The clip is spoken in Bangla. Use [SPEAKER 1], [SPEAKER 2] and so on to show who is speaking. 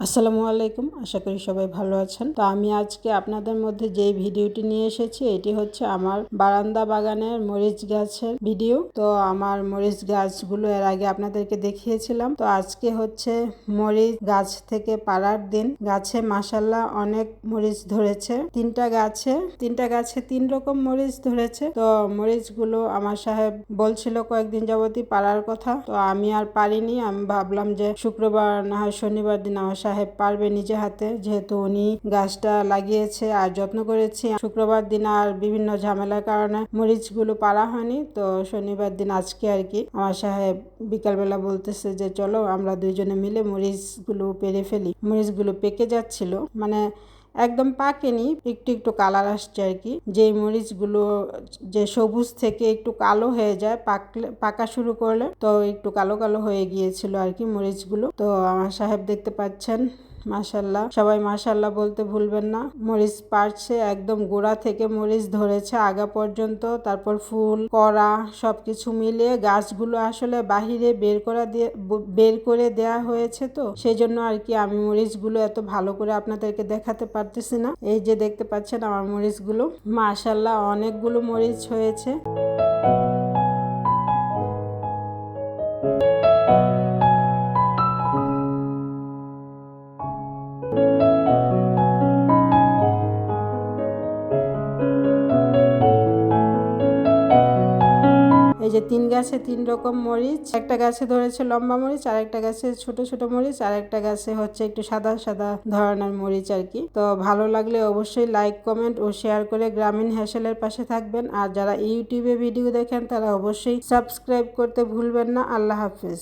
[SPEAKER 1] আসসালামু আলাইকুম, আশা করি সবাই ভালো আছেন। তো আমি আজকে আপনাদের মধ্যে যেই ভিডিওটি নিয়ে এসেছি এটি হচ্ছে আমার বারান্দা বাগানের মরিচ গাছের ভিডিও। তো আমার মরিচ গাছগুলো এর আগে আপনাদেরকে দেখিয়েছিলাম। তো আজকে হচ্ছে মরিচ গাছ থেকে পাড়ার দিন। গাছে মাশাআল্লাহ অনেক মরিচ ধরেছে। তিনটা গাছে 3 রকম মরিচ ধরেছে। তো মরিচগুলো আমার সাহেব বলছিল কয়েকদিন যাবতই পাড়ার কথা। তো আমি আর পারিনি। আমি ভাবলাম যে শুক্রবার না হয় শনিবার দিন আমার সাহেব পারবে নিজে হাতে, যেহেতু উনি গাছটা লাগিয়েছে আর যত্ন করেছি। শুক্রবার দিন আর বিভিন্ন ঝামেলার কারণে মরিচগুলো পারা হয়নি। তো শনিবার দিন আজকে আর কি আমার সাহেব বিকালবেলা বলতেছে যে চলো আমরা দুইজনে মিলে মরিচগুলো পেরে ফেলি। মরিচগুলো পেকে যাচ্ছিল, মানে একদম পাকেনি, একটু একটু কালার আসছে আর কি। যে মরিচগুলো যে সবুজ থেকে একটু কালো হয়ে যায় পাকা শুরু করলে, তো একটু কালো কালো হয়ে গিয়েছিল আর কি মরিচগুলো। তো আমার সাহেব দেখতে পাচ্ছেন মাশাআল্লাহ, সবাই মাশাআল্লাহ বলতে ভুলবেন না। মরিচ পাড়ছে, একদম গোড়া থেকে মরিচ ধরেছে আগা পর্যন্ত। তারপর ফুল কড়া সবকিছু মিলিয়ে গাছগুলো আসলে বাহিরে বের করে দেয়া হয়েছে। তো সেই জন্য আর কি আমি মরিচগুলো এত ভালো করে আপনাদেরকে দেখাতে পারতেছি না। এই যে দেখতে পাচ্ছেন আমার মরিচগুলো, মাশাআল্লাহ অনেকগুলো মরিচ হয়েছে। এই যে 3 গাছে 3 রকম মরিচ, একটা গাছে ধরেছে লম্বা মরিচ, আর একটা গাছে ছোট ছোট মরিচ, আর একটা গাছে হচ্ছে একটু সাদা সাদা ধরনের মরিচ আর কি। তো ভালো লাগলে অবশ্যই লাইক, কমেন্ট ও শেয়ার করে গ্রামীণ হ্যাসেলের পাশে থাকবেন। আর যারা ইউটিউবে ভিডিও দেখেন তারা অবশ্যই সাবস্ক্রাইব করতে ভুলবেন না। আল্লাহ হাফেজ।